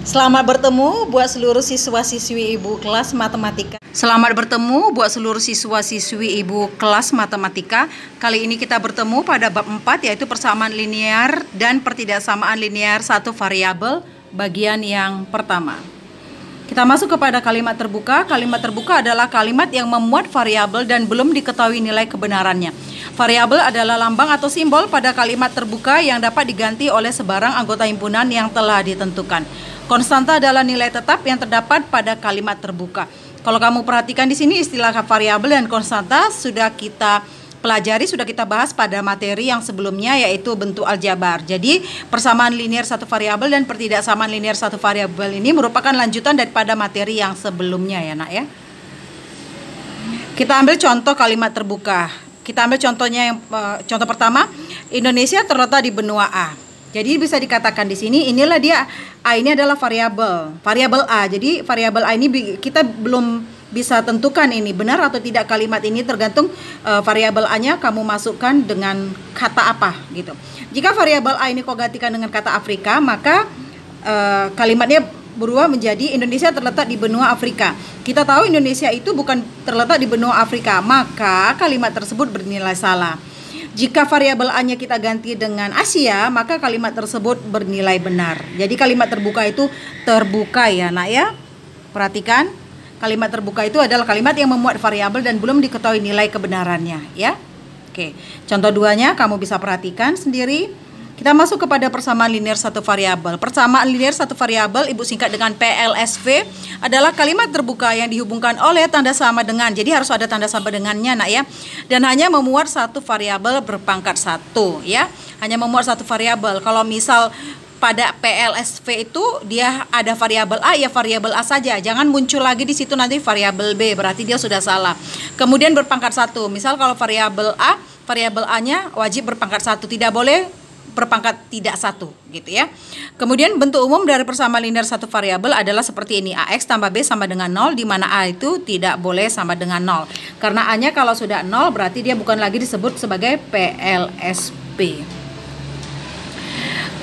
Selamat bertemu buat seluruh siswa-siswi Ibu kelas matematika. Selamat bertemu buat seluruh siswa-siswi Ibu kelas matematika. Kali ini kita bertemu pada bab 4 yaitu persamaan linear dan pertidaksamaan linear satu variabel bagian yang pertama. Kita masuk kepada kalimat terbuka. Kalimat terbuka adalah kalimat yang memuat variabel dan belum diketahui nilai kebenarannya. Variabel adalah lambang atau simbol pada kalimat terbuka yang dapat diganti oleh sebarang anggota himpunan yang telah ditentukan. Konstanta adalah nilai tetap yang terdapat pada kalimat terbuka. Kalau kamu perhatikan di sini istilah variabel dan konstanta sudah kita pelajari, sudah kita bahas pada materi yang sebelumnya yaitu bentuk aljabar. Jadi persamaan linear satu variabel dan pertidaksamaan linear satu variabel ini merupakan lanjutan daripada materi yang sebelumnya ya nak ya. Kita ambil contoh kalimat terbuka. Kita ambil contohnya yang contoh pertama, Indonesia terletak di benua A. Jadi bisa dikatakan di sini inilah dia, A ini adalah variabel A. Jadi variabel A ini kita belum bisa tentukan ini benar atau tidak kalimat ini, tergantung variabel A-nya kamu masukkan dengan kata apa gitu. Jika variabel A ini kau gantikan dengan kata Afrika, maka kalimatnya berubah menjadi Indonesia terletak di benua Afrika. Kita tahu Indonesia itu bukan terletak di benua Afrika, maka kalimat tersebut bernilai salah. Jika variabel A-nya kita ganti dengan Asia, maka kalimat tersebut bernilai benar. Jadi kalimat terbuka itu terbuka ya nak ya. Perhatikan, kalimat terbuka itu adalah kalimat yang memuat variabel dan belum diketahui nilai kebenarannya ya. Oke, contoh duanya kamu bisa perhatikan sendiri. Kita masuk kepada persamaan linear satu variabel. Persamaan linear satu variabel, ibu singkat dengan PLSV, adalah kalimat terbuka yang dihubungkan oleh tanda sama dengan. Jadi harus ada tanda sama dengannya nak ya. Dan hanya memuat satu variabel berpangkat 1 ya. Hanya memuat satu variabel. Kalau misal pada PLSV itu dia ada variabel A, ya variabel A saja. Jangan muncul lagi di situ nanti variabel B, berarti dia sudah salah. Kemudian berpangkat 1. Misal kalau variabel A, variabel A-nya wajib berpangkat 1, tidak boleh berpangkat tidak 1 gitu ya. Kemudian bentuk umum dari persamaan linear satu variabel adalah seperti ini, AX tambah B sama dengan 0, di mana A itu tidak boleh sama dengan 0. Karena A-nya kalau sudah 0 berarti dia bukan lagi disebut sebagai PLSP.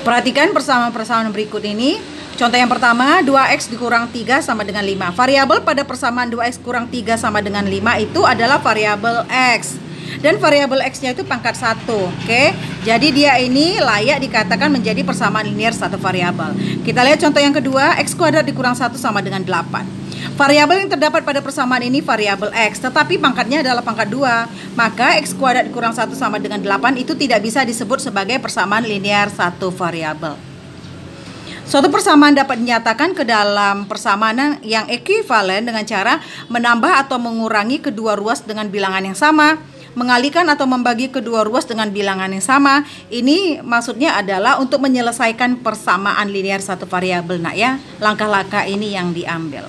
Perhatikan persamaan berikut ini. Contoh yang pertama, 2X dikurang 3 sama dengan 5. Variabel pada persamaan 2X kurang 3 sama dengan 5 itu adalah variabel X. Dan variabel X-nya itu pangkat 1. Oke. Jadi dia ini layak dikatakan menjadi persamaan linear satu variabel. Kita lihat contoh yang kedua, X kuadrat dikurang 1 sama dengan 8. Variabel yang terdapat pada persamaan ini variabel X, tetapi pangkatnya adalah pangkat 2. Maka X kuadrat dikurang 1 sama dengan 8 itu tidak bisa disebut sebagai persamaan linear satu variabel. Suatu persamaan dapat dinyatakan ke dalam persamaan yang ekuivalen dengan cara menambah atau mengurangi kedua ruas dengan bilangan yang sama, mengalihkan atau membagi kedua ruas dengan bilangan yang sama. Ini maksudnya adalah untuk menyelesaikan persamaan linear satu variabel nak ya. Langkah-langkah ini yang diambil.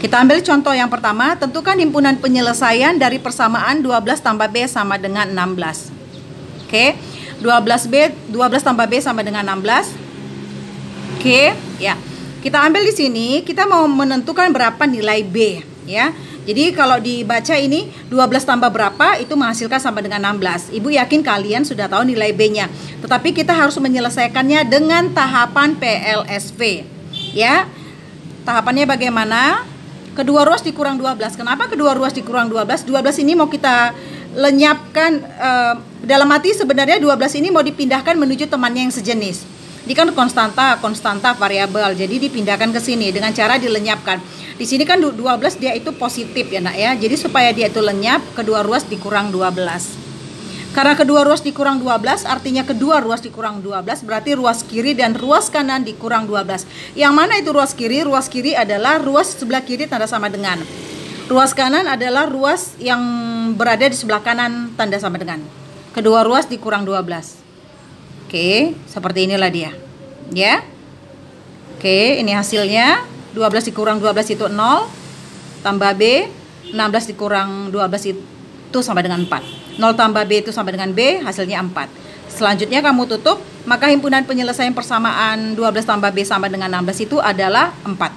Kita ambil contoh yang pertama, tentukan himpunan penyelesaian dari persamaan 12 tambah B sama dengan 16. Oke, 12 tambah B sama dengan 16. Oke, ya. Kita ambil di sini, kita mau menentukan berapa nilai B ya. Jadi kalau dibaca ini 12 tambah berapa itu menghasilkan sama dengan 16. Ibu yakin kalian sudah tahu nilai B-nya. Tetapi kita harus menyelesaikannya dengan tahapan PLSV. Ya. Tahapannya bagaimana? Kedua ruas dikurang 12. Kenapa kedua ruas dikurang 12? 12 ini mau kita lenyapkan, dalam arti sebenarnya 12 ini mau dipindahkan menuju temannya yang sejenis. Ini kan konstanta variabel. Jadi dipindahkan ke sini dengan cara dilenyapkan. Di sini kan 12 dia itu positif ya nak ya. Jadi supaya dia itu lenyap, kedua ruas dikurang 12. Karena kedua ruas dikurang 12 artinya kedua ruas dikurang 12 berarti ruas kiri dan ruas kanan dikurang 12. Yang mana itu ruas kiri? Ruas kiri adalah ruas sebelah kiri tanda sama dengan. Ruas kanan adalah ruas yang berada di sebelah kanan tanda sama dengan. Kedua ruas dikurang 12. Oke, seperti inilah dia. Ya. Oke, ini hasilnya. 12 dikurang 12 itu 0. Tambah B, 16 dikurang 12 itu sama dengan 4. 0 tambah B itu sama dengan B, hasilnya 4. Selanjutnya kamu tutup, maka himpunan penyelesaian persamaan 12 tambah B sama dengan 16 itu adalah 4.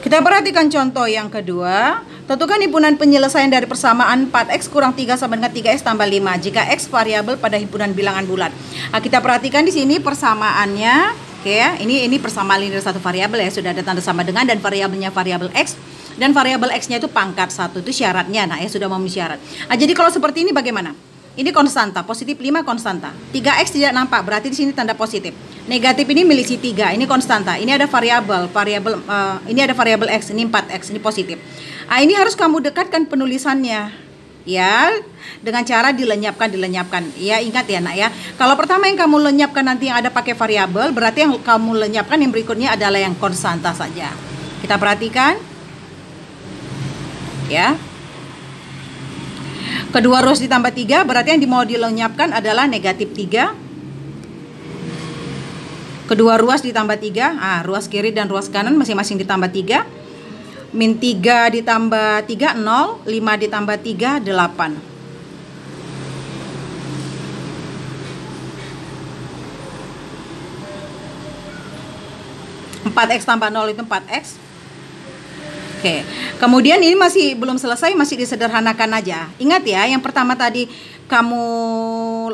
Kita perhatikan contoh yang kedua. Tentukan himpunan penyelesaian dari persamaan 4x kurang 3 sama dengan 3x tambah 5 jika x variabel pada himpunan bilangan bulat. Nah, kita perhatikan di sini persamaannya. Oke ya, ini persamaan linear satu variabel ya, sudah ada tanda sama dengan dan variabelnya variabel x dan variabel x-nya itu pangkat 1, itu syaratnya. Nah, ya sudah memenuhi syarat. Nah, jadi kalau seperti ini bagaimana? Ini konstanta, positif 5 konstanta. 3x tidak nampak, berarti di sini tanda positif. Negatif ini milik si 3, ini konstanta. Ini ada variabel, ini ada variabel x, ini 4x, ini positif. Nah, ini harus kamu dekatkan penulisannya. Ya, dengan cara dilenyapkan. Ya, ingat ya, Nak ya. Kalau pertama yang kamu lenyapkan nanti yang ada pakai variabel, berarti yang kamu lenyapkan yang berikutnya adalah yang konstanta saja. Kita perhatikan. Ya. Kedua ruas ditambah 3, berarti yang mau dilenyapkan adalah negatif 3. Kedua ruas ditambah 3, ruas kiri dan ruas kanan masing-masing ditambah 3. Min 3 ditambah 3, 0. 5 ditambah 3, 8. X tambah 0 itu 4x. Oke, kemudian ini masih belum selesai, masih disederhanakan aja. Ingat ya, yang pertama tadi kamu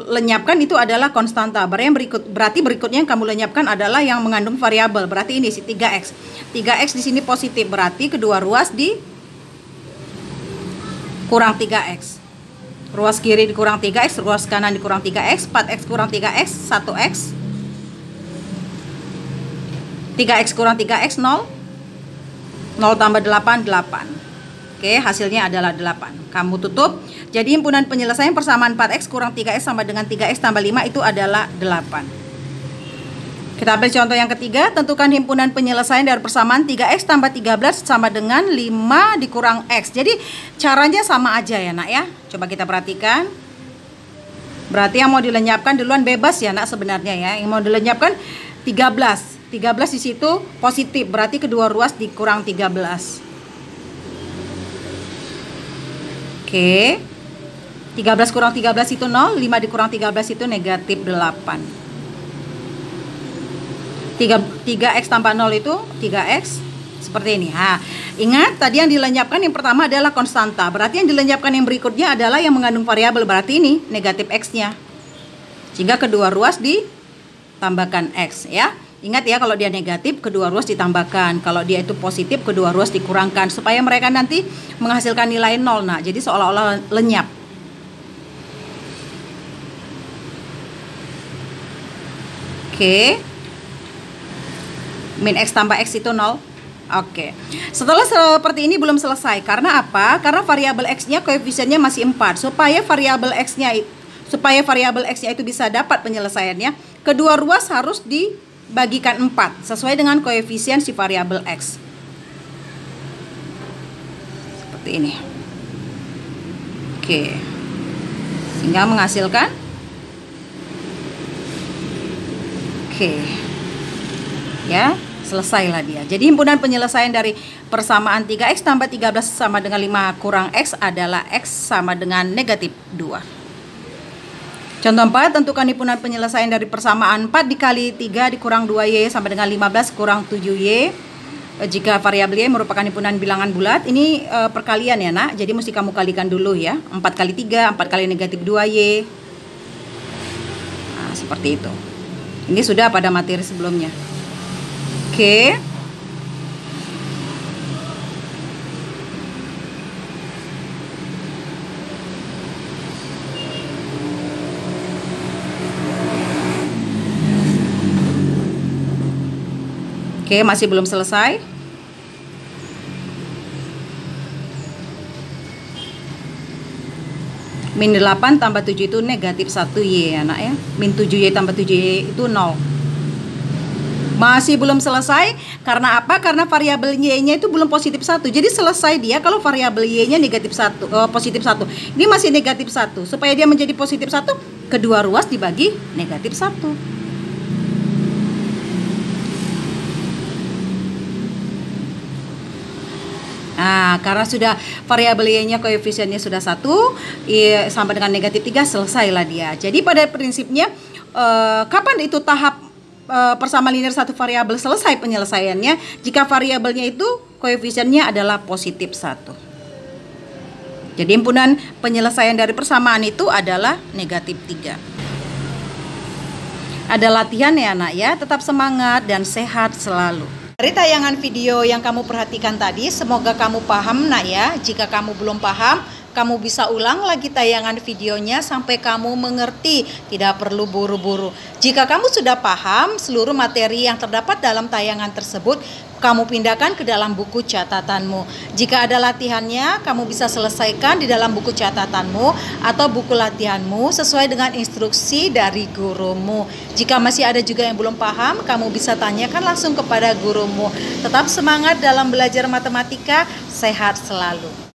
lenyapkan itu adalah konstanta. Berarti berikutnya yang kamu lenyapkan adalah yang mengandung variabel. Berarti ini si 3x. 3x di sini positif, berarti kedua ruas di kurang 3x. Ruas kiri dikurang 3x, ruas kanan dikurang 3x, 4x kurang 3x, 1x. 3x kurang 3x, 0. 0 tambah 8, 8. Oke, hasilnya adalah 8. Kamu tutup. Jadi himpunan penyelesaian persamaan 4x kurang 3x sama dengan 3x tambah 5 itu adalah 8. Kita ambil contoh yang ketiga. Tentukan himpunan penyelesaian dari persamaan 3x tambah 13 sama dengan 5 dikurang x. Jadi caranya sama aja ya, Nak ya. Coba kita perhatikan. Berarti yang mau dilenyapkan duluan bebas ya, Nak, sebenarnya ya. Yang mau dilenyapkan 13. 13 di situ positif, berarti kedua ruas dikurang 13. Oke. 13 kurang 13 itu 0, 5 dikurang 13 itu negatif 8. 3x tambah 0 itu 3x. Seperti ini. Nah, ingat tadi yang dilenyapkan yang pertama adalah konstanta. Berarti yang dilenyapkan yang berikutnya adalah yang mengandung variabel. Berarti ini negatif x-nya. Sehingga kedua ruas ditambahkan x ya. Ingat ya, kalau dia negatif, kedua ruas ditambahkan. Kalau dia itu positif, kedua ruas dikurangkan. Supaya mereka nanti menghasilkan nilai 0. Nah, jadi seolah-olah lenyap. Oke. Min x tambah x itu 0. Oke. Setelah seperti ini belum selesai. Karena apa? Karena variabel x-nya koefisiennya masih 4. Supaya variabel x-nya itu bisa dapat penyelesaiannya, kedua ruas harus dibagikan 4 sesuai dengan koefisien si variabel x. Seperti ini. Oke. Sehingga menghasilkan. Oke. Ya, selesailah dia. Jadi himpunan penyelesaian dari persamaan 3x tambah 13 sama dengan 5 kurang x adalah x sama dengan negatif 2. Contoh 4, tentukan himpunan penyelesaian dari persamaan 4 dikali 3 dikurang 2y sama dengan 15 kurang 7y. Jika variabel y merupakan himpunan bilangan bulat. Ini perkalian ya, Nak. Jadi mesti kamu kalikan dulu ya. 4 kali 3, 4 kali negatif 2y. Nah, seperti itu. Ini sudah pada materi sebelumnya. Oke. Oke, masih belum selesai. Min 8 tambah 7 itu negatif 1y ya, Nak ya. Min 7y tambah 7y itu 0. Masih belum selesai. Karena apa? Karena variabel y-nya itu belum positif 1. Jadi selesai dia kalau variabel y-nya negatif 1, positif 1. Ini masih negatif 1. Supaya dia menjadi positif 1, kedua ruas dibagi negatif 1. Nah, karena sudah variabel y-nya koefisiennya sudah 1 sama dengan negatif 3, selesailah dia. Jadi pada prinsipnya kapan itu tahap persamaan linear satu variabel selesai penyelesaiannya? Jika variabelnya itu koefisiennya adalah positif 1. Jadi himpunan penyelesaian dari persamaan itu adalah negatif 3. Ada latihan ya anak ya, tetap semangat dan sehat selalu. Dari tayangan video yang kamu perhatikan tadi, semoga kamu paham nak ya. Jika kamu belum paham, kamu bisa ulang lagi tayangan videonya sampai kamu mengerti, tidak perlu buru-buru. Jika kamu sudah paham seluruh materi yang terdapat dalam tayangan tersebut, kamu pindahkan ke dalam buku catatanmu. Jika ada latihannya, kamu bisa selesaikan di dalam buku catatanmu atau buku latihanmu sesuai dengan instruksi dari gurumu. Jika masih ada juga yang belum paham, kamu bisa tanyakan langsung kepada gurumu. Tetap semangat dalam belajar matematika, sehat selalu.